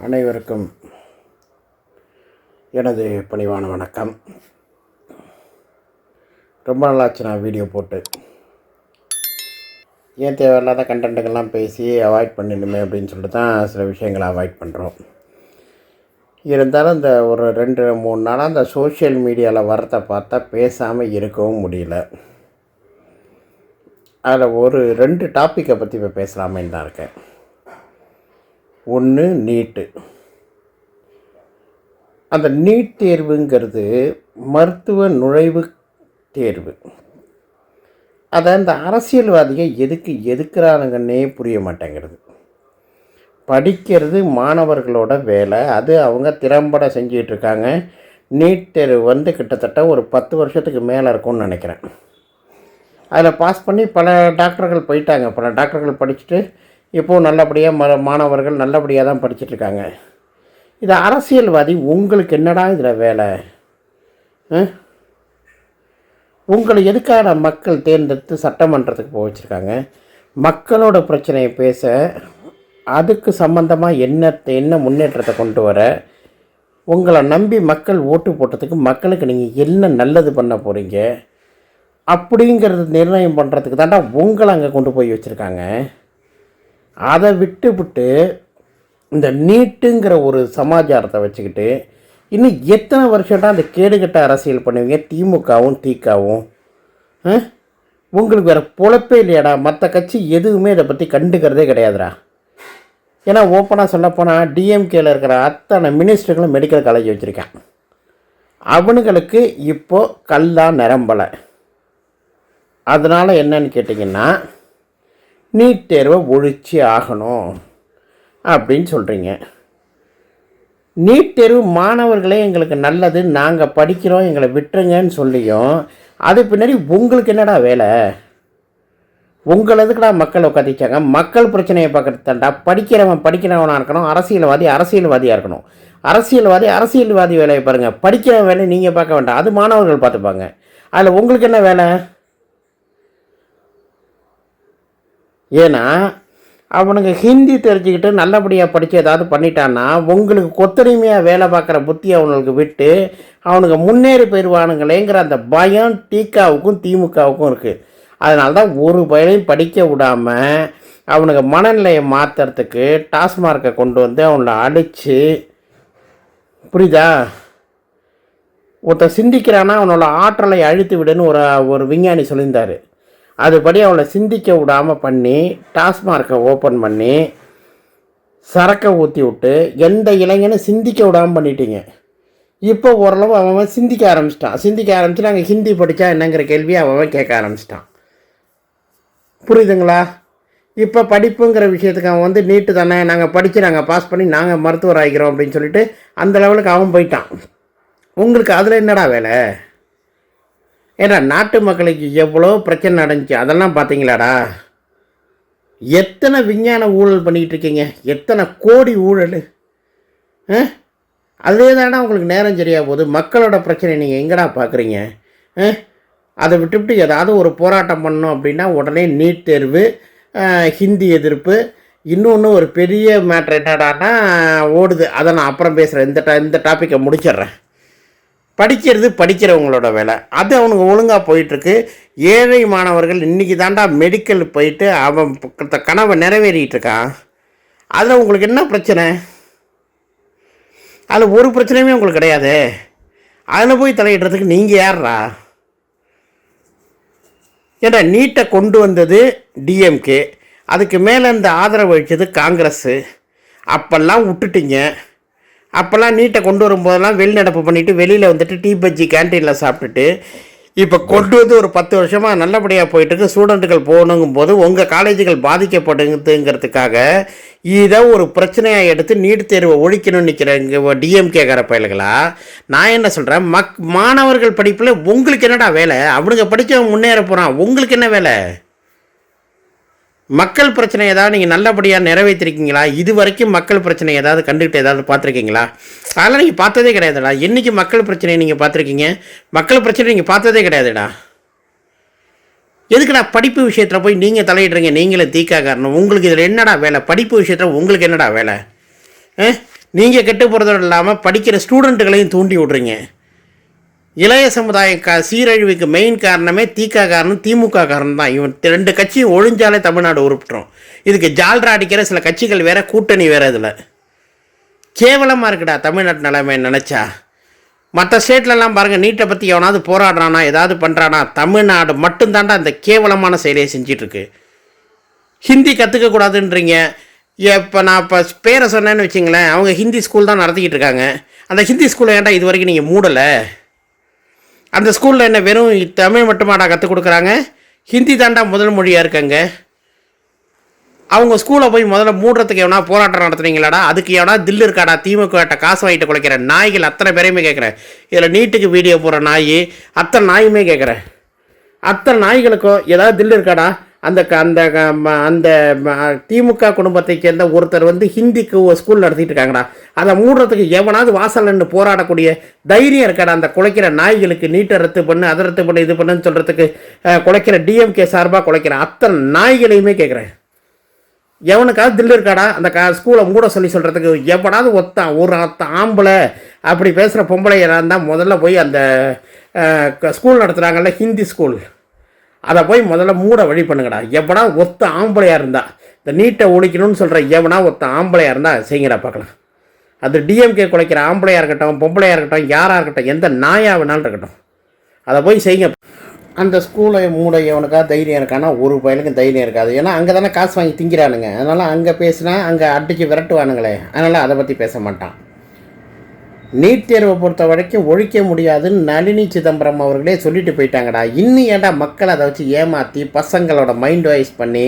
அனைவருக்கும் எனது பணிவான வணக்கம். ரொம்ப நாளாச்சு நான் வீடியோ போட்டு. ஏன் தேவையில்லாத கண்டென்ட்டுகள்லாம் பேசி அவாய்ட் பண்ணிடுமே அப்படின்னு சொல்லிட்டு தான் சில விஷயங்களை அவாய்ட் பண்ணுறோம். இருந்தாலும் இந்த ஒரு 2-3 நாளாக அந்த சோஷியல் மீடியாவில் வரதை பார்த்தா பேசாமல் இருக்கவும் முடியல. அதில் ஒரு 2 டாப்பிக்கை பற்றி இப்போ பேசலாமேன்னு தான் இருக்கேன். ஒன்று நீட்டு. அந்த நீட் தேர்வுங்கிறது மருத்துவ நுழைவு தேர்வு. அதை அந்த அரசியல்வாதிகள் எதுக்கு எதுக்குறானுங்கன்னே புரிய மாட்டேங்கிறது. படிக்கிறது மாணவர்களோட வேலை, அது அவங்க திறம்பட செஞ்சிகிட்ருக்காங்க. நீட் தேர்வு கிட்டத்தட்ட ஒரு 10 வருஷத்துக்கு மேலே இருக்கும்னு நினைக்கிறேன். அதில் பாஸ் பண்ணி பல டாக்டர்கள் போயிட்டாங்க. பல டாக்டர்கள் படிச்சுட்டு இப்போது நல்லபடியாக மாணவர்கள் நல்லபடியாக தான் படிச்சுட்ருக்காங்க. இது அரசியல்வாதி உங்களுக்கு என்னடா இதில் வேலை? உங்களை எதுக்காக மக்கள் தேர்ந்தெடுத்து சட்டமன்றத்துக்கு போக வச்சுருக்காங்க? மக்களோட பிரச்சனையை பேச, அதுக்கு சம்பந்தமாக என்ன முன்னேற்றத்தை கொண்டு வர, உங்களை நம்பி மக்கள் ஓட்டு போட்டதுக்கு மக்களுக்கு நீங்கள் என்ன நல்லது பண்ண போகிறீங்க அப்படிங்கிறது நிர்ணயம் பண்ணுறதுக்கு தாண்டா உங்களை அங்கே கொண்டு போய் வச்சுருக்காங்க. அதை விட்டு இந்த நீட்டுங்கிற ஒரு சமாச்சாரத்தை வச்சுக்கிட்டு இன்னும் எத்தனை வருஷம்டா அந்த கேடுகட்ட அரசியல் பண்ணுவீங்க? திமுகவும் திகாவும் உங்களுக்கு வேறு பொழப்பே இல்லையாடா? மற்ற கட்சி எதுவுமே இதை பற்றி கண்டுக்கிறதே கிடையாதுடா. ஏன்னா ஓப்பனாக சொல்லப்போனால் டிஎம்கேயில் இருக்கிற அத்தனை மினிஸ்டர்களும் மெடிக்கல் காலேஜ் வச்சுருக்கேன். அவனுங்களுக்கு இப்போது கல்லாக நிரம்பலை. அதனால் என்னன்னு கேட்டிங்கன்னா, நீட் தேர்வை ஒழிச்சு ஆகணும் அப்படின்னு சொல்கிறீங்க. நீட் தேர்வு மாணவர்களே எங்களுக்கு நல்லது, நாங்கள் படிக்கிறோம், எங்களை விட்டுருங்கன்னு சொல்லியும் அது பின்னாடி உங்களுக்கு என்னடா வேலை? உங்களதுக்குடா மக்கள் உட்காந்துச்சாங்க. மக்கள் பிரச்சனையை பார்க்கறது தாண்டா. படிக்கிறவனாக இருக்கணும், அரசியல்வாதியாக இருக்கணும். அரசியல்வாதி வேலையை பாருங்கள், படிக்கிற வேலையை நீங்கள் பார்க்க வேண்டாம், அது மாணவர்கள் பார்த்துப்பாங்க. அதில் உங்களுக்கு என்ன வேலை? ஏன்னா அவனுங்க ஹிந்தி தெரிஞ்சுக்கிட்டு நல்லபடியாக படித்து ஏதாவது பண்ணிட்டான்னா உங்களுக்கு கொத்தடிமையாக வேலை பார்க்குற புத்தி அவனுக்கு விட்டு அவனுங்க முன்னேறி போயிடுவானுங்களேங்கிற அந்த பயம் திகாவுக்கும் திமுகவுக்கும் இருக்குது. அதனால தான் ஒரு பயிலையும் படிக்க விடாமல் அவனுங்க மனநிலையை மாற்றுறதுக்கு டாஸ்மார்க்கை கொண்டு வந்து அவனை அடித்து, புரியுதா? ஒருத்தர் சிந்திக்கிறான்னா அவனோட ஆற்றலை அழித்து விடுன்னு ஒரு விஞ்ஞானி சொல்லியிருந்தார். அதுபடி அவளை சிந்திக்க விடாமல் பண்ணி டாஸ்மார்க்கை ஓப்பன் பண்ணி சரக்கை ஊற்றி விட்டு எந்த இளைஞனும் சிந்திக்க விடாமல் பண்ணிட்டீங்க. இப்போ ஓரளவு அவன் சிந்திக்க ஆரம்பிச்சு நாங்கள் ஹிந்தி படித்தா என்னங்கிற கேள்வியை அவன் கேட்க ஆரம்பிச்சிட்டான். புரியுதுங்களா? இப்போ படிப்புங்கிற விஷயத்துக்கு அவன் நீட்டு தானே, நாங்கள் படித்து நாங்கள் பாஸ் பண்ணி நாங்கள் மருத்துவர் ஆகிக்கிறோம் அப்படின்னு சொல்லிட்டு அந்த லெவலுக்கு அவன் போயிட்டான். உங்களுக்கு அதில் என்னடா வேலை? ஏன்னா நாட்டு மக்களுக்கு எவ்வளோ பிரச்சனை நடந்துச்சு அதெல்லாம் பார்த்தீங்களாடா? எத்தனை விஞ்ஞான ஊழல் பண்ணிக்கிட்டு இருக்கீங்க, எத்தனை கோடி ஊழல். அதே தானே உங்களுக்கு நேரம் சரியாக போகுது. மக்களோட பிரச்சனை நீங்கள் எங்கடா பார்க்குறீங்க? அதை விட்டுவிட்டு ஏதாவது ஒரு போராட்டம் பண்ணணும் அப்படின்னா உடனே நீட் தேர்வு, ஹிந்தி எதிர்ப்பு, இன்னொன்று ஒரு பெரிய மேட்ரு என்னடான்னா ஓடுது. அதை நான் அப்புறம் பேசுகிறேன். இந்த டாப்பிக்கை முடிச்சிடுறேன். படிக்கிறவங்களோட வேலை, அது அவனுக்கு ஒழுங்காக போயிட்டுருக்கு. ஏழை மாணவர்கள் இன்றைக்கி தாண்டா மெடிக்கல் போயிட்டு அவன் கனவை நிறைவேறிட்டு இருக்கான். அதில் உங்களுக்கு என்ன பிரச்சனை? அதில் ஒரு பிரச்சனையுமே உங்களுக்கு கிடையாது. அதில் போய் தலையிடுறதுக்கு நீங்கள் யார்ரா? ஏன்னா நீட்டை கொண்டு வந்தது டிஎம்கே, அதுக்கு மேலே இந்த ஆதரவு அளித்தது காங்கிரஸ்ஸு. அப்போல்லாம் விட்டுட்டீங்க. அப்போல்லாம் நீட்டை கொண்டு வரும்போதெல்லாம் வெளிநடப்பு பண்ணிவிட்டு வெளியில் டீ பஜ்ஜி கேன்டீனில் சாப்பிட்டுட்டு இப்போ கொண்டு வந்து ஒரு 10 வருஷமாக நல்லபடியாக போயிட்டுருக்கு. ஸ்டூடெண்ட்டுகள் போகணுங்கும் போது உங்கள் காலேஜுகள் பாதிக்கப்படுதுங்கிறதுக்காக இதை ஒரு பிரச்சனையாக எடுத்து நீட் தேர்வை ஒழிக்கணும்னு நிற்கிறேங்க டிஎம்கேக்கார பயல்களா. நான் என்ன சொல்கிறேன், மாணவர்கள் படிப்பில் உங்களுக்கு என்னடா வேலை? அவனுங்க படித்தவன் முன்னேற போகிறான், உங்களுக்கு என்ன வேலை? மக்கள் பிரச்சனை ஏதாவது நீங்கள் நல்லபடியாக நிறைவேற்றிருக்கீங்களா? இது வரைக்கும் மக்கள் பிரச்சனை ஏதாவது கண்டுக்கிட்டு ஏதாவது பார்த்துருக்கீங்களா? அதெல்லாம் நீங்கள் பார்த்ததே கிடையாதுடா. என்றைக்கு மக்கள் பிரச்சனையை நீங்கள் பார்த்துருக்கீங்க? மக்கள் பிரச்சனை நீங்கள் பார்த்ததே கிடையாதுடா. எதுக்குடா படிப்பு விஷயத்தில் போய் நீங்கள் தலையிடுறீங்க? நீங்களே தீக்கா காரணம். உங்களுக்கு இதில் என்னடா வேலை? படிப்பு விஷயத்தில் உங்களுக்கு என்னடா வேலை? நீங்கள் கெட்டு போகிறதோடு இல்லாமல் படிக்கிற ஸ்டூடெண்ட்டுகளையும் தூண்டி விட்றீங்க. இளைய சமுதாய சீரழிவுக்கு மெயின் காரணமே திமுக காரணம் தான். இவன் 2 கட்சியும் ஒழிஞ்சாலே தமிழ்நாடு உருப்பிட்டுரும். இதுக்கு ஜால்ரா அடிக்கிற சில கட்சிகள் வேறு, கூட்டணி வேறு. இதில் கேவலமாக இருக்குடா தமிழ்நாட்டு நிலைமை நினச்சா. மற்ற ஸ்டேட்லலாம் பாருங்கள், நீட்டை பற்றி எவனாவது போராடுறானா, ஏதாவது பண்ணுறானா, தமிழ்நாடு மட்டும்தாண்டா இந்த கேவலமான செயலையை செஞ்சிட்ருக்கு. ஹிந்தி கற்றுக்கக்கூடாதுன்றீங்க. நான் பேரை சொன்னேன்னு வச்சிங்களேன், அவங்க ஹிந்தி ஸ்கூல் தான் நடத்திக்கிட்டு இருக்காங்க. அந்த ஹிந்தி ஸ்கூலை ஏன்டா இது வரைக்கும் நீங்கள் மூடலை? அந்த ஸ்கூலில் என்ன வெறும் தமிழ் மட்டுமாடா கற்றுக் கொடுக்குறாங்க? ஹிந்தி தாண்டா முதல் மொழியாக இருக்காங்க. அவங்க ஸ்கூலை போய் முதல்ல மூடுறதுக்கு எவனா போராட்டம் நடத்துனீங்களாடா? அதுக்கு எவனா தில்லு இருக்காடா? திமுக காசு வாங்கிட்டு குலைக்கிற நாய்கள் அத்தனை பேரையுமே கேட்குறேன். இதில் நீட்டுக்கு வீடியோ போடுற நாய் அத்தனை நாயுமே கேட்குறேன். அத்தனை நாய்களுக்கும் ஏதாவது தில்லு இருக்காடா? அந்த அந்த அந்த திமுக குடும்பத்தை சேர்ந்த ஒருத்தர் ஹிந்திக்கு ஸ்கூல் நடத்திட்டு இருக்காங்கடா. அதை மூடுறதுக்கு எவனாவது வாசல் நின்று போராடக்கூடிய தைரியம் இருக்காடா? அந்த குலைக்கிற நாய்களுக்கு நீட்டை ரத்து பண்ணு, அதை ரத்து பண்ணு, இது பண்ணுன்னு சொல்கிறதுக்கு குலைக்கிற டிஎம்கே சார்பாக குலைக்கிற அத்தனை நாய்களையுமே கேட்குறேன். எவனுக்காவது தில்லு இருக்காடா? அந்த ஸ்கூலை மூட சொல்கிறதுக்கு எவனாவது ஒரு ஆம்பளை அப்படி பேசுகிற பொம்பளை இருந்தால் முதல்ல போய் அந்த ஸ்கூல் நடத்துகிறாங்கல்ல ஹிந்தி ஸ்கூல், அதை போய் முதல்ல மூட வழி பண்ணுங்கடா. எவனா ஆம்பளையாக இருந்தால், இந்த நீட்டை ஒழிக்கணும்னு சொல்கிற எவனா ஆம்பளையாக இருந்தால் செய்யுங்கடா பார்க்கலாம். அது டிஎம்கே குலைக்கிற ஆம்பளையாக இருக்கட்டும், பொம்பளையாக இருக்கட்டும், யாராக இருக்கட்டும், எந்த நாயாக வேணாலும் இருக்கட்டும், அதை போய் செய்யுங்க. அந்த ஸ்கூலை மூட எவனுக்காக தைரியம் இருக்கானா? ஒரு பயலுக்கும் தைரியம் இருக்காது. ஏன்னா அங்கே தானே காசு வாங்கி திங்கிறானுங்க. அதனால் அங்கே பேசினா அங்கே அடித்து விரட்டுவானுங்களே, அதனால் அதை பற்றி பேச மாட்டான். நீட் தேர்வை பொறுத்த வரைக்கும் ஒழிக்க முடியாதுன்னு நளினி சிதம்பரம் அவர்களே சொல்லிட்டு போயிட்டாங்கடா. இன்னும் ஏன்டா மக்கள் அதை வச்சு ஏமாற்றி பசங்களோட மைண்ட் வாய்ஸ் பண்ணி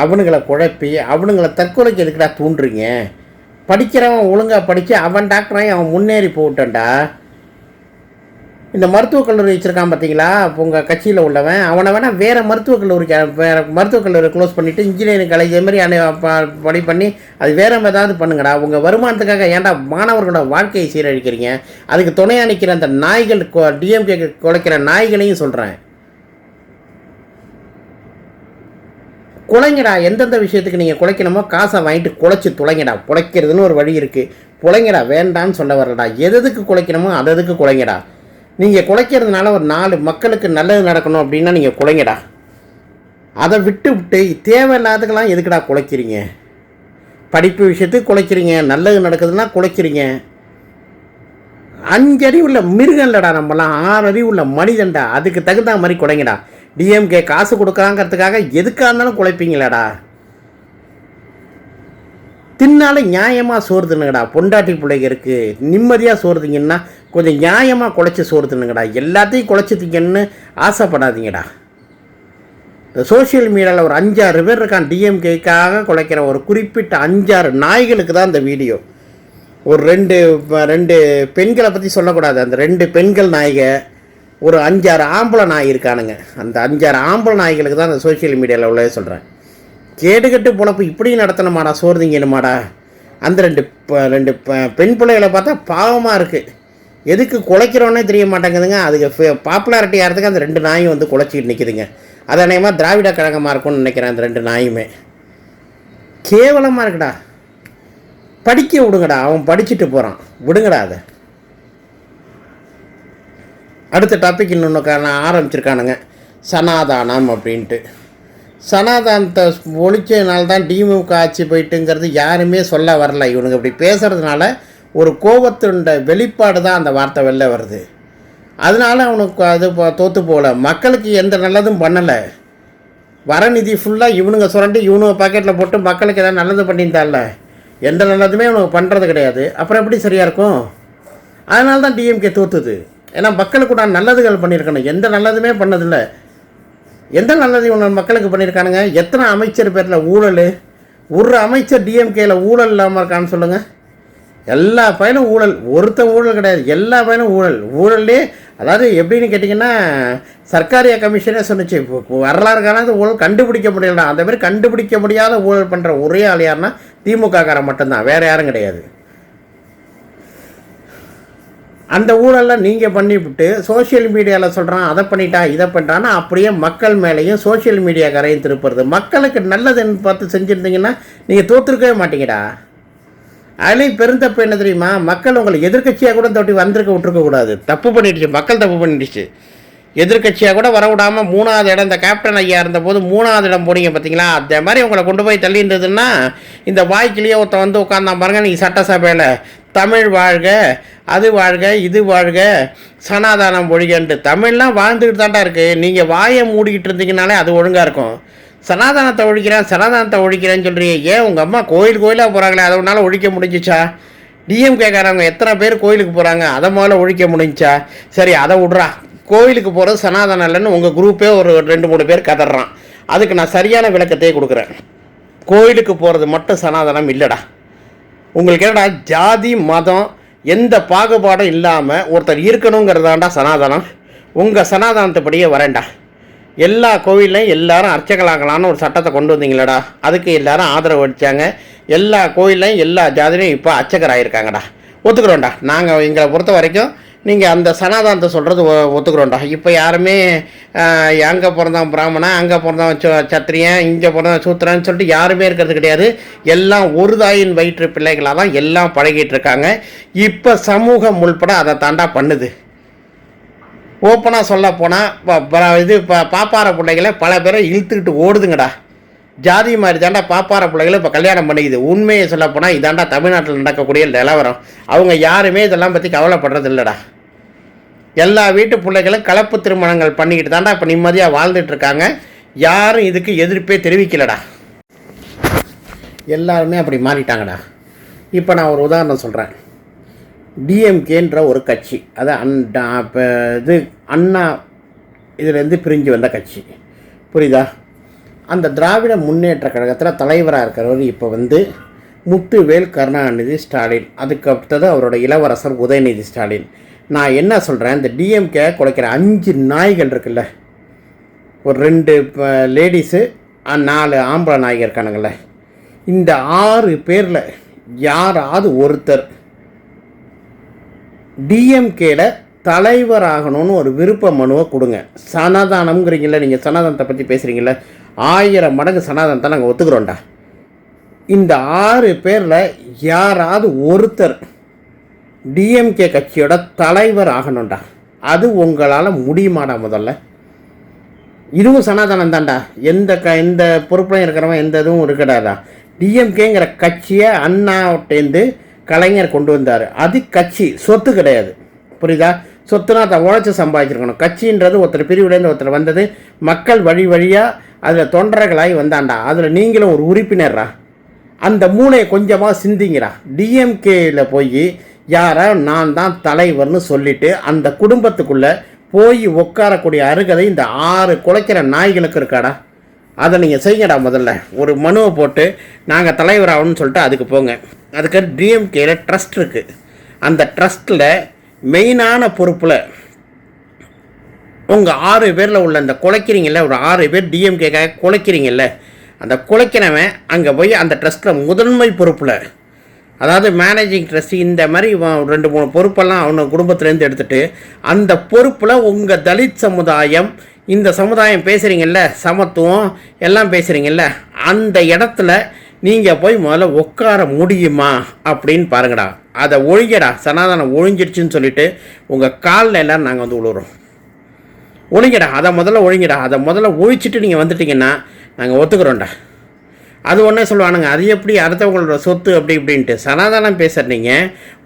அவனுங்களை குழப்பி அவனுங்களை தற்கொலைக்கு எதுக்குடா தூண்டுறீங்க? படிக்கிறவன் ஒழுங்காக படித்து அவன் டாக்டராகி அவன் முன்னேறி போட்டான்டா. இந்த மருத்துவக் கல்லூரி வச்சுருக்கான் பார்த்தீங்களா உங்கள் கட்சியில் உள்ளவன், அவனை வேணால் வேறு மருத்துவக் கல்லூரி க்ளோஸ் பண்ணிவிட்டு இன்ஜினியரிங் காலேஜ் இது மாதிரி படி பண்ணி அது வேறு ஏதாவது பண்ணுங்கடா. உங்கள் வருமானத்துக்காக ஏன்டா மாணவர்களோட வாழ்க்கையை சீரழிக்கிறீங்க? அதுக்கு துணையாக நிற்கிற அந்த நாய்கள், டிஎம்கே குலைக்கிற நாய்களையும் சொல்கிறேன், குலைங்கடா. எந்தெந்த விஷயத்துக்கு நீங்கள் குலைக்கணுமோ காசை வாங்கிட்டு குலைச்சி துளைங்கடா. குலைக்கிறதுன்னு ஒரு வழி இருக்குது, குலைங்கடா. வேண்டான்னு சொல்ல வரலடா. எதுக்கு குலைக்கணுமோ அதுக்கு குலைங்கடா. நீங்கள் குலைக்கிறதுனால ஒரு 4 மக்களுக்கு நல்லது நடக்கணும் அப்படின்னா நீங்கள் குலைங்கடா. அதை விட்டு தேவையில்லாததுக்கெல்லாம் எதுக்குடா குலைக்கிறீங்க? படிப்பு விஷயத்துக்கு குலைக்கிறீங்க, நல்லது நடக்குதுன்னா குலைக்கிறீங்க. 5 அறிவு உள்ள மிருகம் இல்லைடா நம்மலாம், 6 அறிவு உள்ள மனிதன்டா. அதுக்கு தகுந்த மாதிரி குலைங்கடா. டிஎம்கே காசு கொடுக்குறாங்கிறதுக்காக எதுக்காக இருந்தாலும் குலைப்பீங்களாடா. தின்னாலும் நியாயமாக சோறு தின்னுங்கடா. பொண்டாட்டி பிள்ளைங்க இருக்குது, நிம்மதியாக சோறு திங்கன்னா கொஞ்சம் நியாயமாக குலைச்சி சோறு தின்னுங்கடா. எல்லாத்தையும் குலைச்சி திங்கன்னு ஆசைப்படாதீங்கடா. இந்த சோஷியல் மீடியாவில் ஒரு 5-6 பேர் இருக்கான் டிஎம்கேக்காக குலைக்கிற ஒரு குறிப்பிட்ட 5-6 நாய்களுக்கு தான் இந்த வீடியோ. ஒரு 2 பெண்களை பற்றி சொல்லக்கூடாது, அந்த 2 பெண்கள் நாய்க, ஒரு 5-6 ஆம்பளை நாய் இருக்கானுங்க. அந்த 5-6 ஆம்பளை நாய்களுக்கு தான் அந்த சோஷியல் மீடியாவில் உள்ளே சொல்கிறேன். கேடுகட்டு பொழப்பு இப்படி நடத்தணுமாடா? சோறு திங்கணுமாடா? அந்த 2 பெண் பிள்ளைகளை பார்த்தா பாவமாக இருக்குது. எதுக்கு குலைக்கிறோன்னே தெரிய மாட்டேங்குதுங்க. அதுக்கு பாப்புலாரிட்டி ஆகிறதுக்கு அந்த 2 நாயும் குலைச்சிக்கிட்டு நிற்குதுங்க. அது அநேகமாக திராவிட கழகமாக இருக்கும்னு நினைக்கிறேன். அந்த 2 நாயுமே கேவலமாக இருக்குடா. படிக்க விடுங்கடா, அவன் படிச்சுட்டு போகிறான், விடுங்கடா அதை. அடுத்த டாபிக் இன்னொன்று ஆரம்பிச்சிருக்கானுங்க, சனாதானம் அப்படின்ட்டு. சனாதானத்தை ஒழிச்சதுனால்தான் திமுக ஆட்சி போயிட்டுங்கிறது யாருமே சொல்ல வரல. இவனுங்க இப்படி பேசுகிறதுனால ஒரு கோபத்துண்ட வெளிப்பாடு தான் அந்த வார்த்தை வெளில வருது. அதனால் அவனுக்கு அது தோற்று போகல. மக்களுக்கு எந்த நல்லதும் பண்ணலை. வர நிதி ஃபுல்லாக இவனுங்க சுரண்டி இவனுங்க பாக்கெட்டில் போட்டு மக்களுக்கு எதாவது நல்லது பண்ணியிருந்தால, எந்த நல்லதுமே இவனுக்கு பண்ணுறது கிடையாது. அப்புறம் எப்படி சரியாக இருக்கும்? அதனால தான் டிஎம்கே தோற்றுது. ஏன்னா மக்களுக்கு கூட நல்லதுகள் பண்ணியிருக்கணும், எந்த நல்லதுமே பண்ணதில்லை. எந்த நல்லது இவங்க மக்களுக்கு பண்ணியிருக்கானுங்க? எத்தனை அமைச்சர் பேரில் ஊழல்? ஒரு அமைச்சர் டிஎம்கேயில் ஊழல் இல்லாமல் இருக்கான்னு சொல்லுங்கள். எல்லா பையனும் ஊழல், ஒருத்தன் ஊழல் கிடையாது, எல்லா பையனும் ஊழல். ஊழல்லே அதாவது எப்படின்னு கேட்டிங்கன்னா, சர்க்காரியா கமிஷனே சொன்னிச்சு, வரலாறு காணாத ஊழல் கண்டுபிடிக்க முடியலடா. அந்த மாதிரி கண்டுபிடிக்க முடியாத ஊழல் பண்ணுற ஒரே ஆள் யாருன்னா திமுக காரன் மட்டும்தான், வேறு யாரும் கிடையாது. அந்த ஊழலில் நீங்கள் பண்ணிவிட்டு சோஷியல் மீடியாவில் சொல்கிறான், அதை பண்ணிட்டா இதை பண்ணுறான்னா அப்படியே மக்கள் மேலேயும் சோஷியல் மீடியாக்காரையும் திருப்புறது. மக்களுக்கு நல்லதுன்னு பார்த்து செஞ்சுருந்தீங்கன்னா நீங்கள் தோற்றுருக்கவே மாட்டீங்கடா. அதுலேயும் பெருந்தப்பு என்ன தெரியுமா, மக்கள் உங்களை எதிர்க்கட்சியாக கூட தொட்டி வந்திருக்க விட்டுருக்கக்கூடாது. தப்பு பண்ணிடுச்சு, மக்கள் தப்பு பண்ணிடுச்சு. எதிர்கட்சியாக கூட வரவிடாமல் 3வது இடம் இந்த கேப்டன் ஐயா இருந்தபோது 3வது இடம் போனீங்க பார்த்தீங்களா, அதே மாதிரி உங்களை கொண்டு போய் தள்ளின்றதுன்னா இந்த வாய்க்கிலேயே ஒருத்த வந்து உட்காந்தான் பாருங்க. நீங்கள் சட்டசபையில் தமிழ் வாழ்க, அது வாழ்க, இது வாழ்க, சனாதானம் ஒழிகன்ட்டு தமிழ்லாம் வாழ்ந்துக்கிட்டு தாண்டா இருக்குது. நீங்கள் வாயை மூடிக்கிட்டு இருந்தீங்கனாலே அது ஒழுங்காக இருக்கும். சனாதானத்தை ஒழிக்கிறேன்னு சொல்கிறீங்க. ஏன் உங்கள் அம்மா கோயிலாக போகிறாங்களே, அதை ஒன்றால் ஒழிக்க முடிஞ்சிச்சா? டிஎம்கேக்காரவங்க எத்தனை பேர் கோயிலுக்கு போகிறாங்க, அதை முதல்ல ஒழிக்க முடிஞ்சா? சரி, அதை விட்றா. கோயிலுக்கு போகிறது சனாதனம் இல்லைன்னு உங்கள் குரூப்பே ஒரு 2-3 பேர் கதறான். அதுக்கு நான் சரியான விளக்கத்தையே கொடுக்குறேன். கோயிலுக்கு போகிறது மட்டும் சனாதனம் இல்லைடா. உங்களுக்கு என்னடா ஜாதி மதம் எந்த பாகுபாடும் இல்லாமல் ஒருத்தர் இருக்கணுங்கிறதாண்டா சனாதனம். உங்கள் சனாதனத்தைப்படியே வரேன்டா. எல்லா கோவில்லையும் எல்லாரும் அர்ச்சகலாகலான்னு ஒரு சட்டத்தை கொண்டு வந்தீங்களடா, அதுக்கு எல்லாரும் ஆதரவு அளித்தாங்க. எல்லா கோவில்லையும் எல்லா ஜாதிலையும் இப்போ அர்ச்சகர் ஆகியிருக்காங்கடா. ஒத்துக்கிறோம்டா. நாங்கள் எங்களை பொறுத்த வரைக்கும் நீங்கள் அந்த சனாதனத்தை சொல்கிறது ஒத்துக்கிறோம்டா. இப்போ யாருமே அங்கே பிறந்தவன் பிராமணன், அங்கே பிறந்தவன் சத்திரியன், இங்கே பிறந்தவன் சூத்திரன்னு சொல்லிட்டு யாருமே இருக்கிறது கிடையாது. எல்லாம் ஒரு தாயின் வயிற்று பிள்ளைகளாக தான் எல்லாம் பழகிட்டு இருக்காங்க. இப்போ சமூகம் உள்பட அதை தாண்டா பண்ணுது. ஓப்பனாக சொல்ல போனால் இது பாப்பார பிள்ளைகளை பல பேரை இழுத்துக்கிட்டு ஓடுதுங்கடா. ஜாதி மாதிரி தாண்டா பாப்பார பிள்ளைகளை இப்போ கல்யாணம் பண்ணிக்குது. உண்மையை சொல்லப்போனால் இதாண்டா தமிழ்நாட்டில் நடக்கக்கூடிய நிலவரம். அவங்க யாருமே இதெல்லாம் பற்றி கவலைப்படுறது இல்லைடா. எல்லா வீட்டு பிள்ளைகளும் கலப்பு திருமணங்கள் பண்ணிக்கிட்டு தாண்டா இப்போ நிம்மதியாக வாழ்ந்துட்டு இருக்காங்க. யாரும் இதுக்கு எதிர்ப்பே தெரிவிக்கலடா. எல்லாருமே அப்படி மாறிட்டாங்கடா. இப்போ நான் ஒரு உதாரணம் சொல்கிறேன். டிஎம்கேன்ற ஒரு கட்சி, அது இப்போ இது அண்ணா இதிலேருந்து பிரிஞ்சு வந்த கட்சி, புரியுதா? அந்த திராவிட முன்னேற்ற கழகத்தில் தலைவராக இருக்கிறவர் இப்போ வந்து முத்துவேல் கருணாநிதி ஸ்டாலின், அதுக்கு அடுத்தது அவரோட இளவரசர் உதயநிதி ஸ்டாலின். நான் என்ன சொல்கிறேன், இந்த டிஎம்கே குலைக்கிற 5 நாய்கள் இருக்குல்ல, ஒரு 2 லேடிஸு 4 ஆம்பளை நாய்கள் இருக்கானுங்கள, இந்த 6 பேரில் யாராவது ஒருத்தர் டிஎம்கேல தலைவராகணும்னு ஒரு விருப்ப மனுவை கொடுங்க. சனாதானம்ங்கிறீங்கள, நீங்கள் சனாதனத்தை பற்றி பேசுகிறீங்கள, 1000 மடங்கு சனாதனத்தை நாங்கள் ஒத்துக்கிறோம்டா. இந்த 6 பேரில் யாராவது ஒருத்தர் டிஎம்கே கட்சியோட தலைவர் ஆகணும்டா. அது உங்களால் முடியுமாடா? முதல்ல இதுவும் சனாதனம் தான்டா. எந்த பொறுப்புலையும் இருக்கிறவன் எந்த இதுவும் இருக்கடாதா. டிஎம்கேங்கிற கட்சியை அண்ணாட்டேந்து கலைஞர் கொண்டு வந்தார். அது கட்சி, சொத்து கிடையாது, புரியுதா? சொத்துனா அதை உழைச்சி சம்பாதிச்சிருக்கணும். கட்சின்றது ஒருத்தர் பிரிவுலேருந்து ஒருத்தர் வந்தது, மக்கள் வழியாக அதில் தொண்டர்களாகி வந்தாண்டா. அதில் நீங்களும் ஒரு உறுப்பினர்ரா. அந்த மூளையை கொஞ்சமாக சிந்திங்கடா. டிஎம்கேயில் போய் யாரா நான் தான் தலைவர்னு சொல்லிவிட்டு அந்த குடும்பத்துக்குள்ளே போய் உட்காரக்கூடிய அருகதை இந்த 6 குலைக்கிற நாய்களுக்கு இருக்காடா. அதை நீங்கள் செய்யுங்கடா. முதல்ல ஒரு மனுவை போட்டு நாங்கள் தலைவராகணும்னு சொல்லிட்டு அதுக்கு போங்க. அதுக்கு டிஎம்கேல ட்ரஸ்ட் இருக்குது. அந்த ட்ரஸ்ட்டில் மெயினான பொறுப்பில் உங்கள் 6 பேரில் உள்ள அந்த குலைக்கிறீங்கள, ஒரு 6 பேர் டிஎம்கேக்காக குலைக்கிறீங்கள, அந்த குலைக்கிறவன் அங்கே போய் அந்த ட்ரஸ்ட்டில் முதன்மை பொறுப்பில், அதாவது மேனேஜிங் ட்ரஸ்ட், இந்த மாதிரி 2-3 பொறுப்பெல்லாம் அவங்க குடும்பத்துலேருந்து எடுத்துகிட்டு அந்த பொறுப்பில் உங்கள் தலித் சமுதாயம், இந்த சமுதாயம் பேசுகிறீங்கல்ல, சமத்துவம் எல்லாம் பேசுகிறீங்கல்ல, அந்த இடத்துல நீங்கள் போய் முதல்ல உட்கார முடியுமா அப்படின்னு பாருங்கடா. அதை ஒழிங்கடா. சனாதனம் ஒழிஞ்சிடுச்சுன்னு சொல்லிவிட்டு உங்கள் காலில் எல்லோரும் நாங்கள் வந்து விழுறோம். ஒழிங்கடா. அதை முதல்ல ஒழிங்கடா. அதை முதல்ல ஒழிச்சிட்டு நீங்கள் வந்துட்டிங்கன்னா நாங்கள் ஒத்துக்கிறோம்டா. அது ஒன்றே சொல்லுவானுங்க, அது எப்படி அடுத்தவங்களோட சொத்து அப்படி இப்படின்ட்டு. சனாதனம் பேசுகிறீங்க,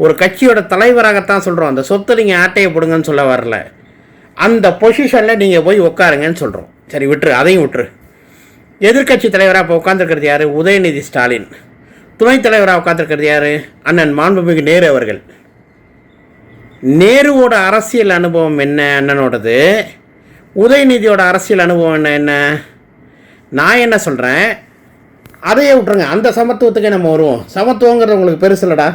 ஒரு கட்சியோட தலைவராகத்தான் சொல்கிறோம். அந்த சொத்தை நீங்கள் ஆட்டையை போடுங்கன்னு சொல்ல வரல, அந்த பொசிஷனில் நீங்கள் போய் உட்காருங்கன்னு சொல்கிறோம். சரி, விட்டுரு, அதையும் விட்டுரு. எதிர்கட்சி தலைவராக இப்போ உட்காந்துருக்கிறது யார்? உதயநிதி ஸ்டாலின். துணைத் தலைவராக உட்காந்துருக்கிறது யார்? அண்ணன் மாண்புமிகு நேரு அவர்கள். நேருவோட அரசியல் அனுபவம் என்ன அண்ணனோடது, உதயநிதியோட அரசியல் அனுபவம் என்ன? நான் என்ன சொல்கிறேன், அதையே விட்டுருங்க. அந்த சமத்துவத்துக்கே நம்ம வருவோம். சமத்துவங்கிறது உங்களுக்கு பெருசு இல்லைடா.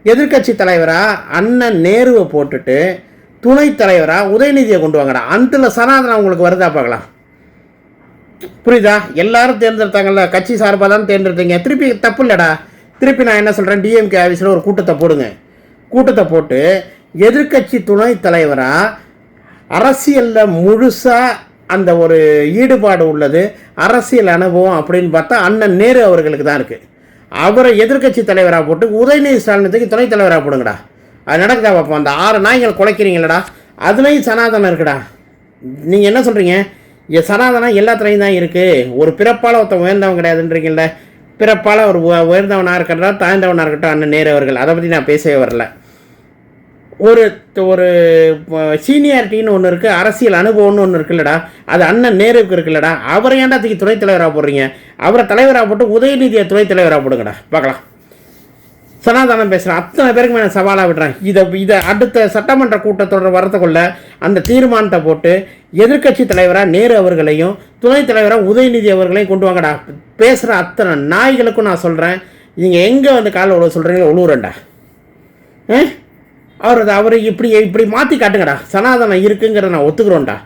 எதிர்கட்சி தலைவராக அண்ணன் நேருவை போட்டுட்டு துணைத் தலைவராக உதயநிதியை கொண்டு வாங்கடா. அந்த சனாதனம் உங்களுக்கு வருதா பார்க்கலாம். புரியுதா? எல்லாரும் தேர்ந்தெடுத்தாங்கல்ல, கட்சி சார்பாக தான் தேர்ந்தெடுத்தீங்க. திருப்பி தப்பு இல்லைடா. திருப்பி நான் என்ன சொல்கிறேன், டிஎம்கே ஆஃபீஸில் ஒரு கூட்டத்தை போடுங்க. கூட்டத்தை போட்டு எதிர்கட்சி துணைத் தலைவராக அரசியலில் முழுசாக அந்த ஒரு ஈடுபாடு உள்ளது, அரசியல் அனுபவம் அப்படின்னு பார்த்தா அண்ணன் நேரு அவர்களுக்கு தான் இருக்குது. அவரை எதிர்க்கட்சி தலைவராக போட்டு உதயநிதி ஸ்டாலினத்துக்கு துணைத் தலைவராக போடுங்கடா. அது நடக்குதா பார்ப்போம். அந்த 6 நாய்கள் குலைக்கிறீங்களடா, அதுலேயும் சனாதனம் இருக்குடா. நீங்கள் என்ன சொல்கிறீங்க? சனாதனம் எல்லாத்துலேயும் தான் இருக்குது. ஒரு பிறப்பால் ஒருத்தன் உயர்ந்தவன் கிடையாதுன்றீங்கள. பிறப்பால் ஒரு உயர்ந்தவனாக இருக்கட்டும் தாழ்ந்தவனாக இருக்கட்டும் அண்ணன் நேரு அவர்கள், அதை பற்றி நான் பேசவே வரல. ஒரு ஒரு சீனியாரிட்டின்னு ஒன்று இருக்குது, அரசியல் அனுபவம்னு ஒன்று இருக்குல்லடா, அது அண்ணன் நேருவுக்கு இருக்குல்லடா. அவரை ஏன்டா தூக்கி துணைத் தலைவராக போடுறீங்க? அவரை தலைவராக போட்டு உதயநிதியை துணைத் தலைவராக போடுங்கடா பார்க்கலாம். சனாதனம் பேசுகிறேன் அத்தனை பேருக்கு நான் சவாலாக விடுறேன். இதை அடுத்த சட்டமன்ற கூட்டத்தொடர் வரத்துக்குள்ள அந்த தீர்மானத்தை போட்டு எதிர்க்கட்சி தலைவராக நேரு அவர்களையும் துணைத் தலைவராக உதயநிதி அவர்களையும் கொண்டு வாங்கடா. பேசுகிற அத்தனை நாய்களுக்கும் நான் சொல்கிறேன், நீங்கள் எங்கே வந்து காலை உழவு சொல்கிறீங்களோ உழுவுறேன்டா. அவர் இப்படி மாற்றி காட்டுங்கடா. சனாதனம் இருக்குங்கிறத நான் ஒத்துக்கிறோம்டா.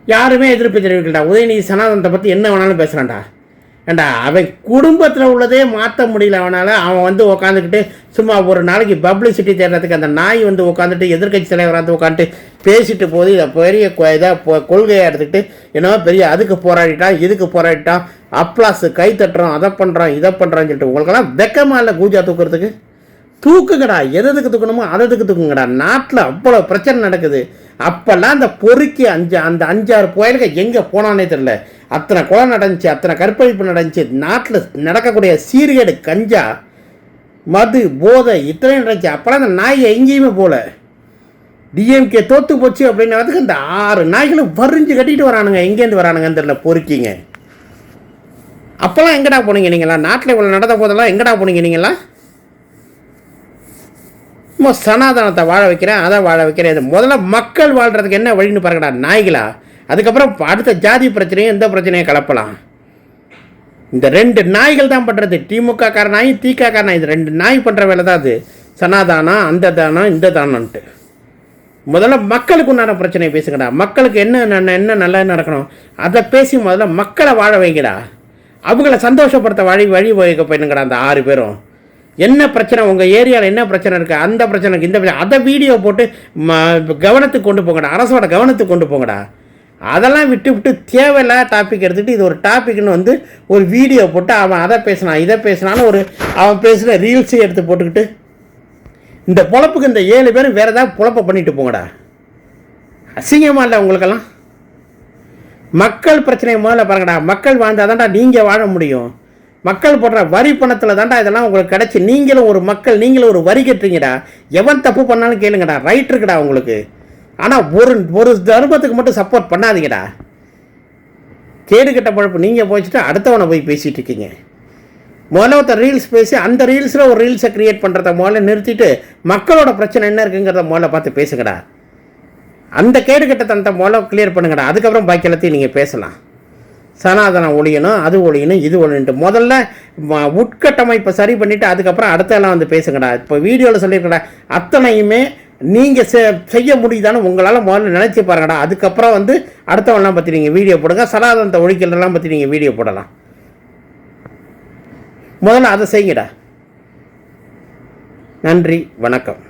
யாருமே எதிர்ப்பு தெரிவிக்கலடா. உதயநிதி சனாதனத்தை பற்றி என்ன வேணாலும் பேசுகிறான்டா. ஏண்டா அவன் குடும்பத்தில் உள்ளதே மாற்ற முடியல. அவன் வந்து உட்காந்துக்கிட்டு சும்மா ஒரு நாளைக்கு பப்ளிசிட்டி தேடுறதுக்கு அந்த நாய் வந்து உட்காந்துட்டு எதிர்க்கட்சி தலைவராக வந்து உட்காந்துட்டு பேசிட்டு போது இதை பெரிய இதாக கொள்கையாக எடுத்துக்கிட்டு என்னவோ பெரிய அதுக்கு போராடிட்டான் இதுக்கு போராடிட்டான், அப்ளாஸ் கை தட்டுறோம், அதை பண்ணுறான் இதை பண்ணுறான்னு சொல்லிட்டு உங்களுக்கெல்லாம் வெக்கமாக இல்லை கூஜா தூக்குறதுக்கு? தூக்குங்கடா, எதுக்கு தூக்கணுமோ அதுக்கு தூக்குங்கடா. நாட்டில் அவ்வளோ பிரச்சனை நடக்குது. அப்போல்லாம் அந்த பொறுக்கி அந்த 5-6 புயலுக்கு எங்கே போனானே தெரில. அத்தனை கொலை நடந்துச்சு, அத்தனை கற்பழிப்பு நடந்துச்சு. நாட்டில் நடக்கக்கூடிய சீர்கேடு, கஞ்சா, மது, போதை இத்தனையும் நடந்துச்சு. அப்போல்லாம் அந்த நாய் எங்கேயுமே போகல. டிஎம்கே தோற்று போச்சு அப்படின்றதுக்கு அந்த 6 நாய்களும் வரிஞ்சு கட்டிட்டு வரானுங்க. எங்கேருந்து வரானுங்கன்னு தெரியல பொறுக்கிங்க. அப்போல்லாம் எங்கடா போனீங்க நீங்களா? நாட்டில் இவ்வளோ நடந்த போதெல்லாம் எங்கடா போனீங்க நீங்களா? சனாதனத்தை வாழ வைக்கிறேன், அதை வாழ வைக்கிறேன். இது முதல்ல மக்கள் வாழ்கிறதுக்கு என்ன வழின்னு பாருங்கடா நாய்களா. அதுக்கப்புறம் அடுத்த ஜாதி பிரச்சனையும் எந்த பிரச்சனையும் கலப்பலாம். இந்த 2 நாய்கள் தான் பண்ணுறது. திமுக கார நாய், திக கார நாய், இது 2 நாய் பண்ணுற வேலை தான் அது. சனாதானம், அந்த தானம், இந்த தானம்ன்ட்டு. முதல்ல மக்களுக்கு உண்டான பிரச்சனையை பேசுங்கடா. மக்களுக்கு என்ன நல்லா நடக்கணும் அதை பேசி முதல்ல மக்களை வாழ வைங்கடா. அவங்கள சந்தோஷப்படுத்த வழி வைக்க போயிடுங்கடா. அந்த 6 பேரும் என்ன பிரச்சனை, உங்கள் ஏரியாவில் என்ன பிரச்சனை இருக்குது, அந்த பிரச்சனைக்கு இந்த பிரச்சனை, அதை வீடியோ போட்டு கவனத்துக்கு கொண்டு போங்கடா. அரசோட கவனத்துக்கு கொண்டு போங்கடா. அதெல்லாம் விட்டு தேவையில்லாத டாபிக் எடுத்துகிட்டு இது ஒரு டாபிக்னு வந்து ஒரு வீடியோ போட்டு அவன் அதை பேசினான் இதை பேசினான்னு அவன் பேசுகிற ரீல்ஸையும் எடுத்து போட்டுக்கிட்டு இந்த பொழப்புக்கு இந்த 7 பேரும் வேறு ஏதாவது பொழப்பை பண்ணிட்டு போங்கடா. அசிங்கமாக இல்லை உங்களுக்கெல்லாம்? மக்கள் பிரச்சனையை முதல்ல பாருங்கடா. மக்கள் வாழ்ந்தால் தான்டா நீங்கள் வாழ முடியும். மக்கள் போடுற வரி பணத்தில் தாண்டா இதெல்லாம் உங்களுக்கு கிடச்சி. நீங்களும் ஒரு மக்கள், நீங்களும் ஒரு வரி கட்டுறீங்கடா. எவன் தப்பு பண்ணாலும் கேளுங்கடா, ரைட் இருக்குடா உங்களுக்கு. ஆனால் ஒரு தர்மத்துக்கு மட்டும் சப்போர்ட் பண்ணாதீங்கடா. கேடு கட்ட பழப்பு நீங்கள் போச்சுட்டு அடுத்தவனை போய் பேசிகிட்டு இருக்கீங்க. முதல்ல ஒருத்தர் ரீல்ஸ் பேசி அந்த ரீல்ஸில் ஒரு ரீல்ஸை க்ரியேட் பண்ணுறத முதல்ல நிறுத்திட்டு மக்களோட பிரச்சனை என்ன இருக்குங்கிறத முதல்ல பார்த்து பேசுங்கடா. அந்த கேடு கட்டத்தனத்தை முதல்ல கிளியர் பண்ணுங்கடா. அதுக்கப்புறம் பாக்கி எல்லாத்தையும் நீங்கள் பேசலாம். சனாதனம் ஒழியணும், அது ஒழியணும், இது ஒழியன்ட்டு முதல்ல உட்கட்டமைப்பை சரி பண்ணிவிட்டு அதுக்கப்புறம் அடுத்தெல்லாம் வந்து பேசுங்கடா. இப்போ வீடியோவில் சொல்லியிருக்கடா அத்தனையுமே நீங்கள் செய்ய முடியுதான்னு உங்களால் முதல்ல நினச்சி பாருங்கடா. அதுக்கப்புறம் வந்து அடுத்தவெல்லாம் பற்றி நீங்கள் வீடியோ போடுங்க. சனாதனத்தை ஒழிக்கிறதெல்லாம் பற்றி நீங்கள் வீடியோ போடலாம். முதல்ல அதை செய்யுங்கடா. நன்றி, வணக்கம்.